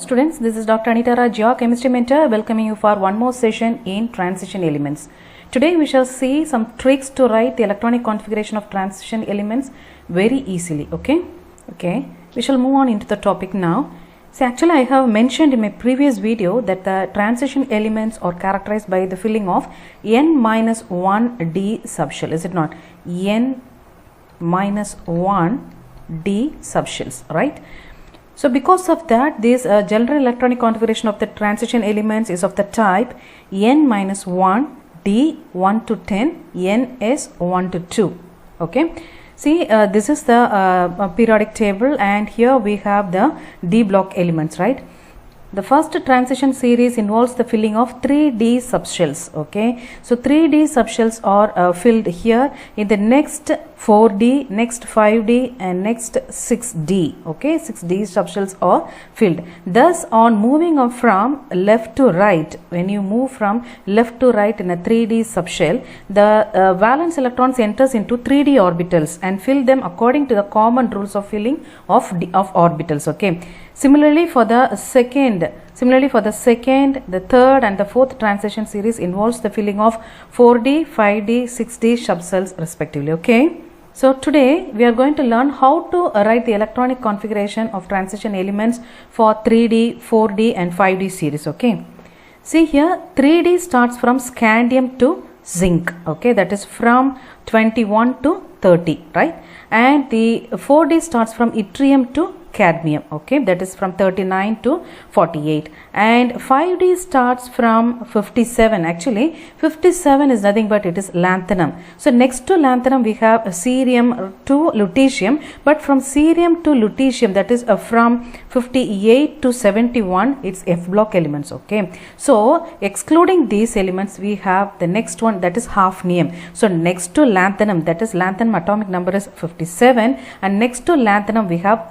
Students, this is Dr. Anita Raj, your chemistry mentor, welcoming you for one more session in transition elements. Today we shall see some tricks to write the electronic configuration of transition elements very easily. Okay, we shall move on into the topic now. So actually I have mentioned in my previous video that the transition elements are characterized by the filling of n-1d subshell, is it not? n-1d subshells, right? So because of that, this general electronic configuration of the transition elements is of the type n-1 d 1 to 10 ns 1 to 2. Okay, see this is the periodic table, and here we have the d block elements, right? The first transition series involves the filling of 3d subshells. Okay, so 3d subshells are filled here in the next 4d, next 5d and next 6d. Okay, 6d subshells are filled. Thus on moving on from left to right, when you move from left to right in a 3d subshell, the valence electrons enters into 3d orbitals and fill them according to the common rules of filling of orbitals. Okay, similarly for the second, the third and the fourth transition series involves the filling of 4d, 5d, 6d subshells respectively. Okay, so today we are going to learn how to write the electronic configuration of transition elements for 3d, 4d and 5d series. Okay, see here 3d starts from scandium to zinc. Okay, that is from 21 to 30, right? And the 4d starts from yttrium to cadmium. Okay, that is from 39 to 48, and 5d starts from 57. Actually 57 is nothing but it is lanthanum. So next to lanthanum we have cerium to lutetium, but from cerium to lutetium, that is from 58 to 71, it's F block elements. Okay, so excluding these elements we have the next one, that is hafnium. So next to lanthanum, that is lanthanum atomic number is 57, and next to lanthanum we have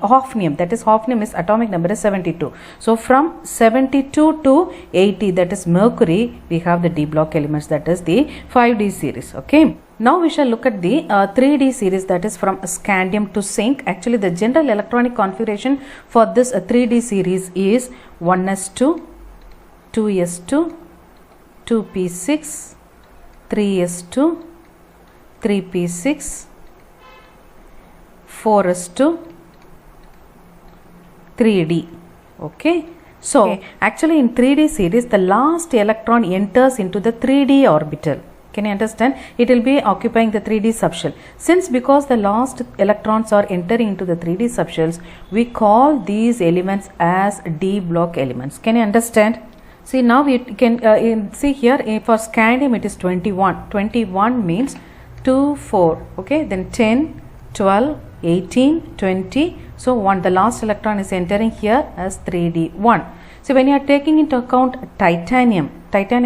hafnium, that is hafnium is atomic number is 72. So from 72 to 80, that is mercury, we have the D block elements, that is the 5d series. Okay, now we shall look at the 3d series, that is from scandium to zinc. Actually the general electronic configuration for this 3d series is 1s2, 2s2, 2p6, 3s2, 3p6, 4s2, 3d. Okay, so actually in 3d series the last electron enters into the 3d orbital. Can you understand? It will be occupying the 3d subshell. Because the last electrons are entering into the 3d subshells, we call these elements as d block elements. Can you understand? See, now we can see here for scandium it is 21. 21 means 2, 4. Okay, then 10, 12, 18, 20. So 1, the last electron is entering here as 3d1. So when you are taking into account titanium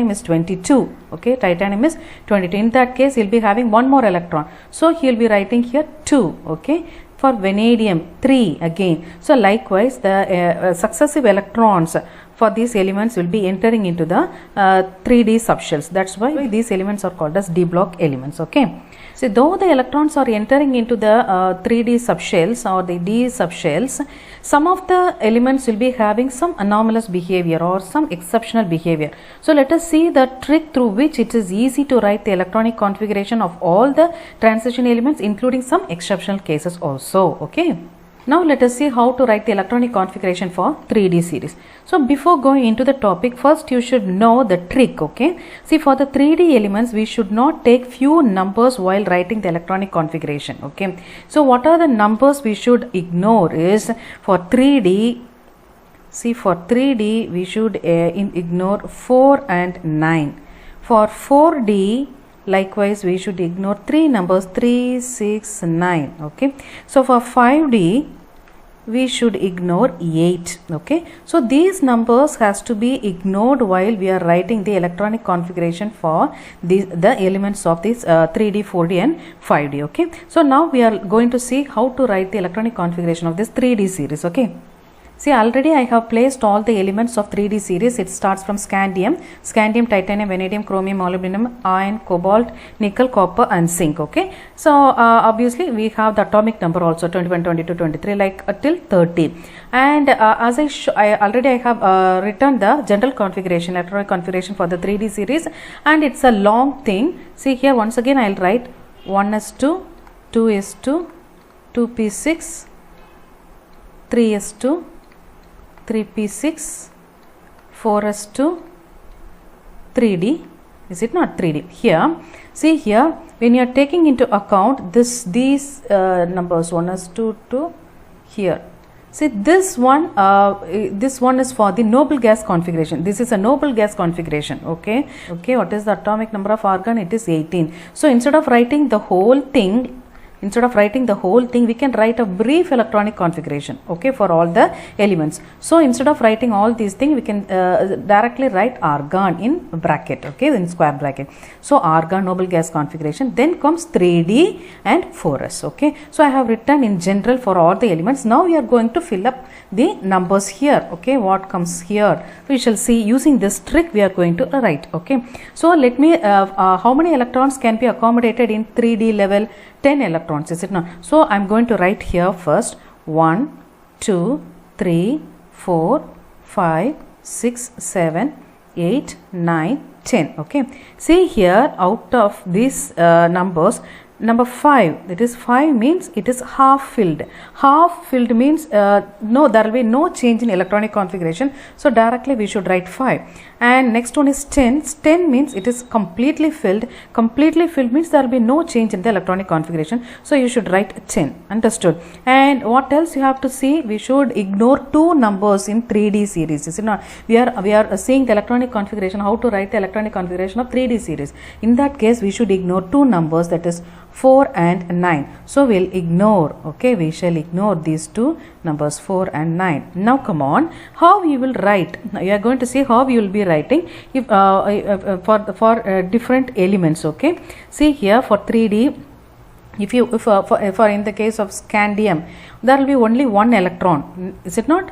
is 22. Okay, titanium is 22. In that case he will be having one more electron, so he will be writing here 2. Okay, for vanadium 3 again. So likewise the successive electrons for these elements will be entering into the 3d subshells. That's why these elements are called as d block elements. Okay, so though the electrons are entering into the 3d subshells or the d subshells, some of the elements will be having some anomalous behavior or some exceptional behavior. So let us see the trick through which it is easy to write the electronic configuration of all the transition elements, including some exceptional cases also. Okay, now let us see how to write the electronic configuration for 3d series. So before going into the topic, first you should know the trick. Okay, see, for the 3d elements we should not take few numbers while writing the electronic configuration. Okay, so what are the numbers we should ignore is for 3d. See, for 3d we should ignore 4 and 9. For 4d likewise we should ignore 3 numbers, 3, 6, 9. Okay, so for 5d we should ignore 8. Okay, so these numbers has to be ignored while we are writing the electronic configuration for the elements of this 3d, 4d and 5d. Okay, so now we are going to see how to write the electronic configuration of this 3d series. Okay, See, already I have placed all the elements of 3D series. It starts from scandium, titanium, vanadium, chromium, molybdenum, iron, cobalt, nickel, copper and zinc. Okay. So, obviously we have the atomic number also 21, 22, 23 like till 30. And as I already have written the general configuration, electronic configuration for the 3D series, and it's a long thing. See here, once again I will write 1s2, 2s2, 2p6, 3s2, 3p6, 4s2, 3d. Is it not 3d? Here, see here, when you are taking into account these numbers 1s2 to here. See, this one is for the noble gas configuration. This is a noble gas configuration. Okay. What is the atomic number of argon? It is 18. So instead of writing the whole thing, we can write a brief electronic configuration, okay, for all the elements. So instead of writing all these things, we can directly write argon in bracket, okay, in square bracket. So argon noble gas configuration, then comes 3D and 4s, okay. So I have written in general for all the elements. Now we are going to fill up the numbers here, okay. What comes here? We shall see. Using this trick we are going to write, okay. So let me, how many electrons can be accommodated in 3D level? 10 electrons, is it not? So I am going to write here first 1, 2, 3, 4, 5, 6, 7, 8, 9, 10. Okay. See here, out of these numbers, number 5, that is 5 means it is half filled. Half filled means no, there will be no change in electronic configuration. So directly we should write 5. And next one is 10. 10 means it is completely filled. Completely filled means there will be no change in the electronic configuration. So you should write 10. Understood? And what else you have to see? We should ignore 2 numbers in 3D series. Is it not? We are seeing the electronic configuration, how to write the electronic configuration of 3D series. In that case, we should ignore 2 numbers, that is 4 and 9. So we'll ignore, okay, we shall ignore these 2 numbers 4 and 9. Now come on, how you will write? You are going to see how you will be writing if for different elements, okay. See here for 3D, for in the case of scandium, there will be only 1 electron, is it not?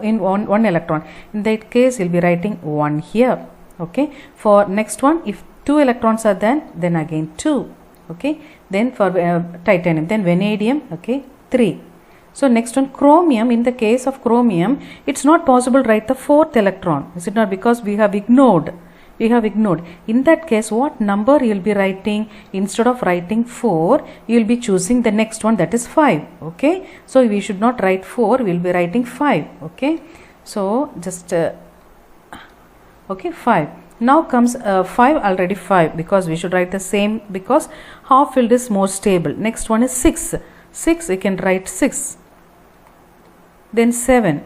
In one electron. In that case, you'll be writing 1 here, okay. For next one, if 2 electrons are there, then again 2, okay. Then for titanium, then vanadium, okay, 3. So next one, chromium. In the case of chromium, it's not possible to write the 4th electron, is it not? Because we have ignored. In that case, what number you will be writing? Instead of writing 4, you will be choosing the next one, that is 5, okay. So we should not write 4, we will be writing 5, okay. So just okay, 5. Now comes 5, already 5, because we should write the same, because half filled is more stable. Next one is 6. 6, you can write 6. Then 7.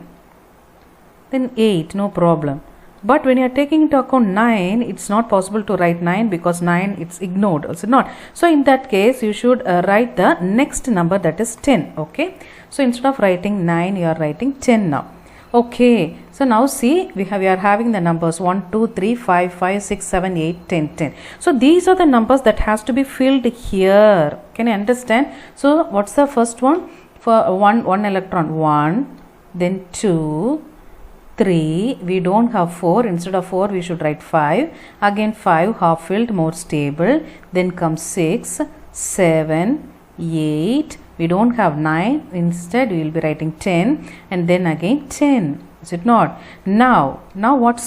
Then 8, no problem. But when you are taking into account 9, it's not possible to write 9, because 9 it's ignored, also not. So in that case, you should write the next number, that is 10, okay. So instead of writing 9, you are writing 10 now. Okay, so now see, we are having the numbers 1, 2, 3, 5, 5, 6, 7, 8, 10, 10. So these are the numbers that has to be filled here. Can you understand? So what's the first one? For one electron, 1, then 2, 3, we don't have 4, instead of 4 we should write 5, again 5, half filled, more stable, then comes 6, 7, 8, we don't have 9, instead we will be writing 10, and then again 10, is it not? Now what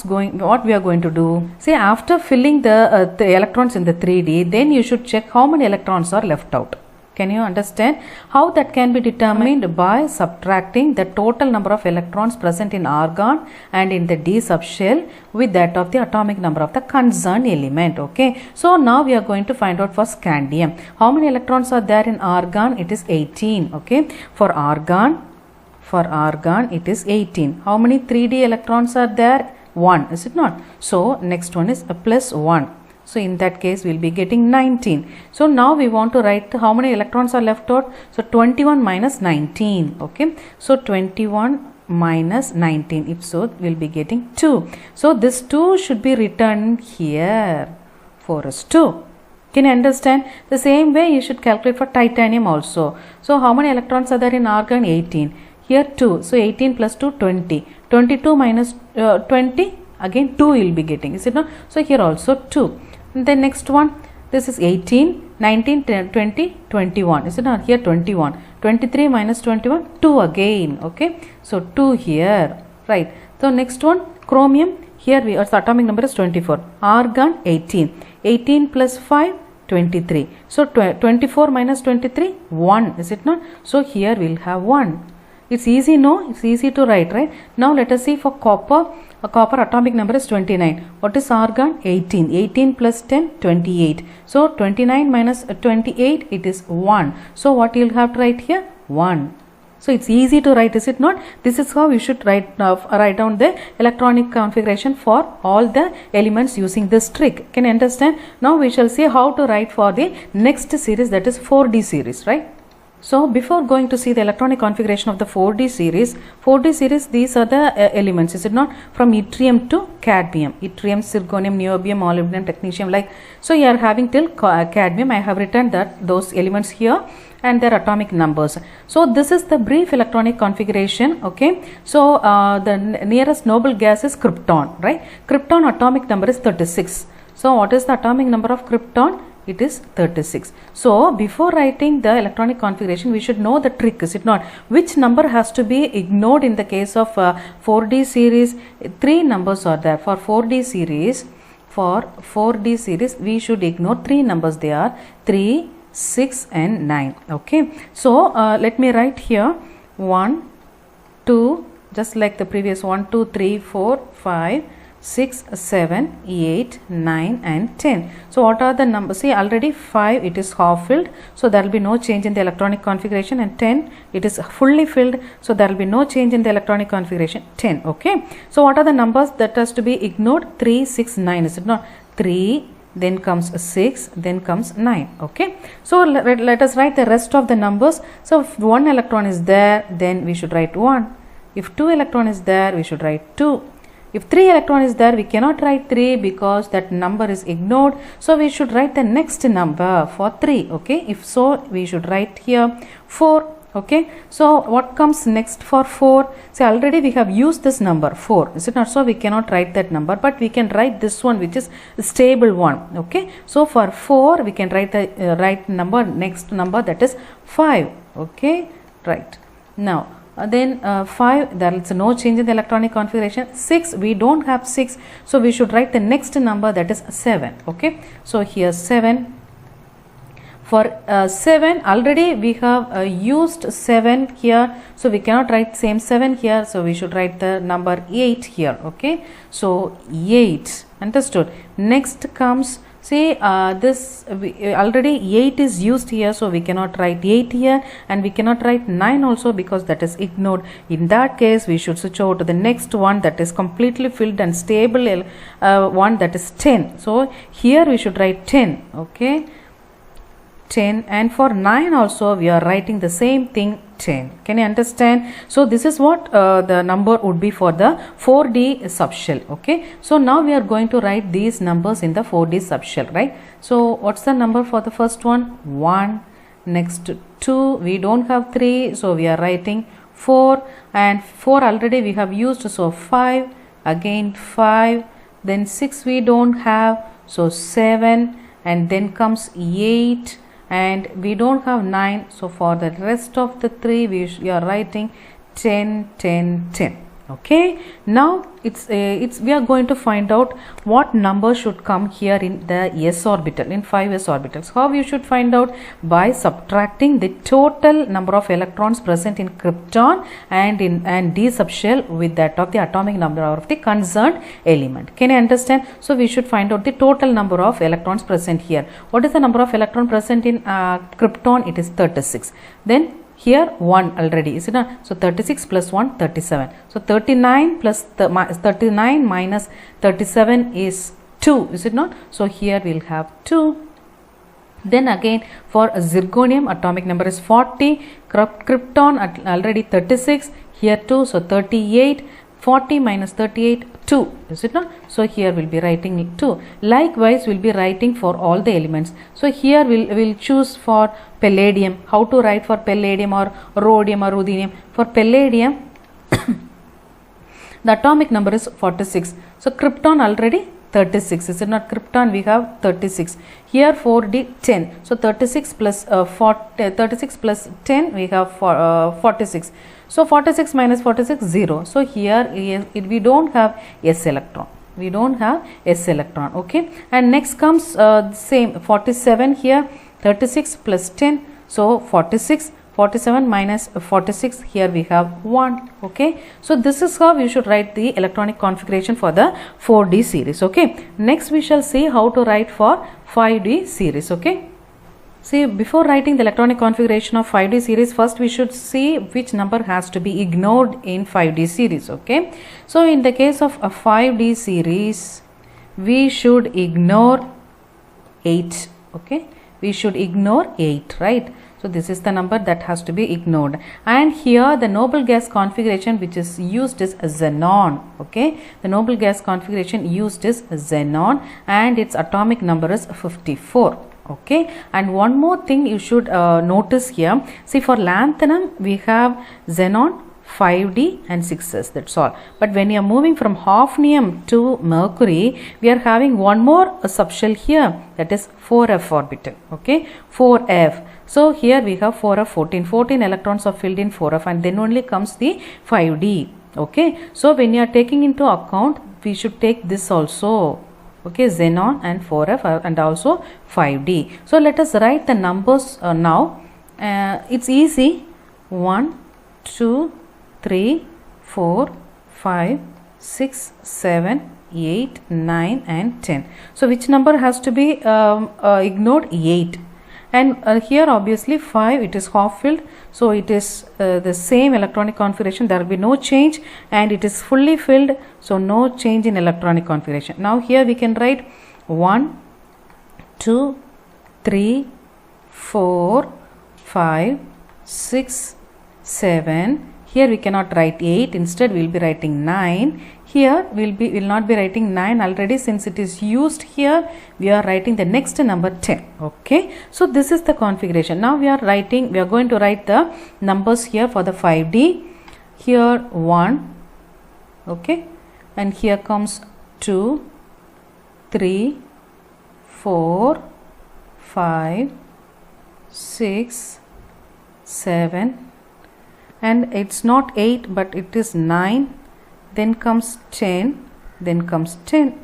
we are going to do? See, after filling the electrons in the 3D, then you should check how many electrons are left out. Can you understand how that can be determined? By subtracting the total number of electrons present in argon and in the d subshell with that of the atomic number of the concerned element. Okay. So now we are going to find out for scandium. How many electrons are there in argon? It is 18. Okay. For argon it is 18. How many 3D electrons are there? 1. Is it not? So next one is a plus 1. So in that case, we will be getting 19. So now we want to write how many electrons are left out. So 21 minus 19. Okay. So 21 minus 19. If so, we will be getting 2. So this 2 should be written here for us 2. Can you understand? The same way you should calculate for titanium also. So how many electrons are there in argon? 18. here 2, so 18 plus 2 20, 22 minus 20, again 2 you will be getting, is it not? So here also 2. And then next one, this is 18, 19, 20, 21, is it not? Here 21, 23 minus 21, 2 again, okay? So 2 here, right? So next one, chromium, here we are, the atomic number is 24, argon 18, 18 plus 5, 23, so 24 minus 23, 1, is it not? So here we will have 1. It's easy, no? It's easy to write, right? Now let us see for copper. A copper atomic number is 29. What is argon? 18. 18 plus 10, 28. So 29 minus 28, it is 1. So what you will have to write here? 1. So it's easy to write, is it not? This is how you should write down the electronic configuration for all the elements using this trick. Can you understand? Now we shall see how to write for the next series, that is 4D series, right? So before going to see the electronic configuration of the 4D series, these are the elements, is it not? From yttrium to cadmium, yttrium, zirconium, niobium, molybdenum, technetium, like, so you are having till cadmium. I have written that those elements here and their atomic numbers. So this is the brief electronic configuration, okay? So the nearest noble gas is krypton, right? Krypton atomic number is 36. So what is the atomic number of krypton? It is 36. So before writing the electronic configuration, we should know the trick, is it not? Which number has to be ignored in the case of 4D series? 3 numbers are there. For 4D series, we should ignore 3 numbers. They are 3, 6 and 9. Okay. So let me write here 1, 2, just like the previous 1, 2, 3, 4, 5, 6, 7, 8, 9 and 10. So what are the numbers? See, already 5 it is half filled, so there will be no change in the electronic configuration, and 10 it is fully filled, so there will be no change in the electronic configuration. 10. Okay. So what are the numbers that has to be ignored? 3, 6, 9. Is it not? 3, then comes 6, then comes 9. Okay. So let us write the rest of the numbers. So if 1 electron is there, then we should write 1. If 2 electron is there, we should write 2. If 3 electron is there, we cannot write 3 because that number is ignored. So we should write the next number for 3. Okay. If so, we should write here 4. Okay. So what comes next for 4? See, already we have used this number 4. Is it not? So we cannot write that number, but we can write this one, which is stable one. Okay. So for 4, we can write the next number, that is 5. Okay. Right. Now, then 5, there is no change in the electronic configuration. 6, we don't have 6, so we should write the next number, that is 7. Okay. So here 7. For 7, already we have used 7 here, so we cannot write same 7 here, so we should write the number 8 here. Okay. So 8. Understood. Next comes, say this already 8 is used here, so we cannot write 8 here, and we cannot write 9 also because that is ignored. In that case, we should switch over to the next one, that is completely filled and stable one, that is 10. So here we should write 10. Okay. 10, and for 9 also we are writing the same thing, 10. Can you understand? So this is what the number would be for the 4D subshell. Okay. So now we are going to write these numbers in the 4D subshell, right? So what's the number for the first one? 1. Next 2, we don't have 3, so we are writing 4, and 4 already we have used, so 5, again 5, then 6 we don't have, so 7, and then comes 8, and we don't have 9, so for the rest of the 3 we are writing 10, 10, 10. Okay. Now we are going to find out what number should come here in the s orbital, in 5s orbitals. How you should find out? By subtracting the total number of electrons present in krypton and d subshell with that of the atomic number of the concerned element. Can you understand? So we should find out the total number of electrons present here. What is the number of electron present in krypton? It is 36. Then here 1 already, is it not? So 36 plus 1, 37. So 39 plus 39 minus 37 is 2, is it not? So here we'll have 2. Then again for zirconium, atomic number is 40. Krypton already 36. Here 2, so 38. 40 minus 38, 2, is it not? So here we'll be writing 2. Likewise, we'll be writing for all the elements. So here we'll choose for palladium. How to write for palladium or rhodium or ruthenium? For palladium, the atomic number is 46. So krypton already 36. Is it not? Krypton we have 36. Here 4d 10. So 36 plus 36 plus 10 we have 46. So 46 minus 46 0. So here we don't have s electron. We don't have s electron. Okay. And next comes same 47 here, 36 plus 10. So 46. 47 minus 46, here we have 1. Okay, so this is how you should write the electronic configuration for the 4D series. Okay, next we shall see how to write for 5D series. Okay, see, before writing the electronic configuration of 5D series, first we should see which number has to be ignored in 5D series. Okay, so in the case of a 5D series, we should ignore 8. Okay, we should ignore 8, right? So this is the number that has to be ignored. And here the noble gas configuration which is used is xenon. Okay, the noble gas configuration used is xenon and its atomic number is 54. Okay, and one more thing you should notice here. See, for lanthanum we have xenon, 5d and 6s, that's all. But when you are moving from hafnium to mercury, we are having one more subshell here, that is 4f orbital. Okay, 4f. So here we have 4f 14 electrons are filled in 4f, and then only comes the 5d. Okay, so when you are taking into account, we should take this also. Okay, xenon and 4f and also 5d. So let us write the numbers now. It's easy. 1, 2, 3, 4, 5, 6, 7, 8, 9 and 10. So which number has to be ignored? 8. And here obviously 5, it is half filled, so it is the same electronic configuration, there will be no change, and it is fully filled, so no change in electronic configuration. Now here we can write 1, 2, 3, 4, 5, 6, 7. Here we cannot write 8, instead we will be writing 9. Here we will not be writing 9 already, since it is used here. We are writing the next number 10. Okay, so this is the configuration. Now we are going to write the numbers here for the 5D. Here 1, okay, and here comes 2, 3, 4, 5, 6, 7, and it's not 8 but it is 9, then comes 10, then comes 10.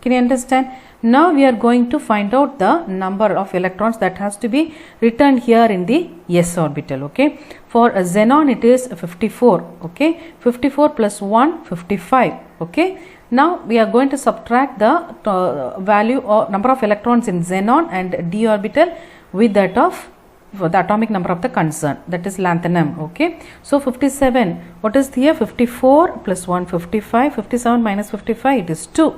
Can you understand? Now we are going to find out the number of electrons that has to be returned here in the s orbital. Okay, for a xenon it is 54. Okay, 54 plus 1, 55. Okay, now we are going to subtract the value or number of electrons in xenon and d orbital with that of the atomic number of the concern, that is lanthanum. Okay, so 57, what is here? 54 plus 1, 55. 57 minus 55, it is 2.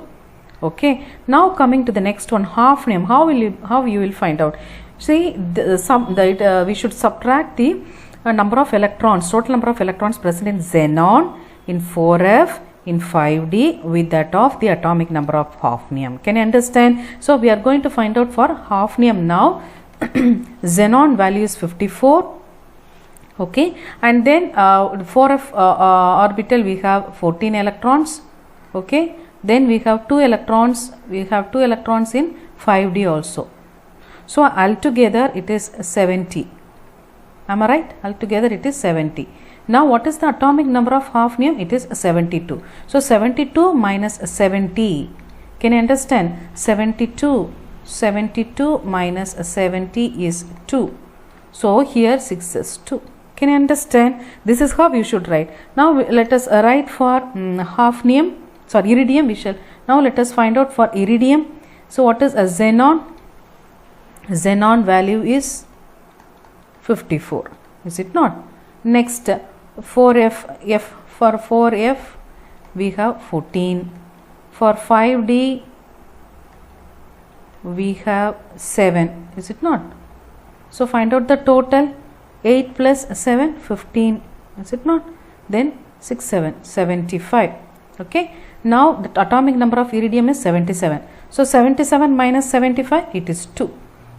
Okay, now coming to the next one, hafnium. How you will find out? See, we should subtract the number of electrons, total number of electrons present in xenon, in 4f, in 5d with that of the atomic number of hafnium. Can you understand? So we are going to find out for hafnium now. Xenon value is 54. Okay, and then 4f orbital we have 14 electrons. Okay, then we have 2 electrons. We have 2 electrons in 5d also. So altogether it is 70. Am I right? Altogether it is 70. Now what is the atomic number of hafnium? It is 72. So 72 minus 70. Can you understand? 72 minus 70 is 2. So here 6 is 2. Can you understand? This is how you should write. Now let us write for hafnium. Sorry, iridium. Now let us find out for iridium. So what is a xenon? Xenon value is 54. Is it not? Next 4f. For 4f we have 14. For 5d we have 7. Is it not? So find out the total. 8 plus 7, 15. Is it not? Then 6, 7, 75. Okay. Now the atomic number of iridium is 77. So 77 minus 75, it is 2.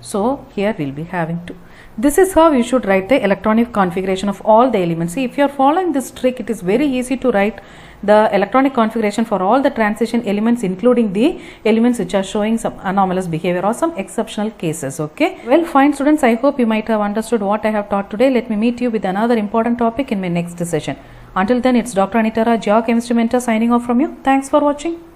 So here we will be having 2. This is how you should write the electronic configuration of all the elements. See, if you are following this trick, it is very easy to write the electronic configuration for all the transition elements, including the elements which are showing some anomalous behavior or some exceptional cases. Okay. Well, fine students, I hope you might have understood what I have taught today. Let me meet you with another important topic in my next session. Until then, it's Dr. Anita Raj, your chemistry mentor, signing off from you. Thanks for watching.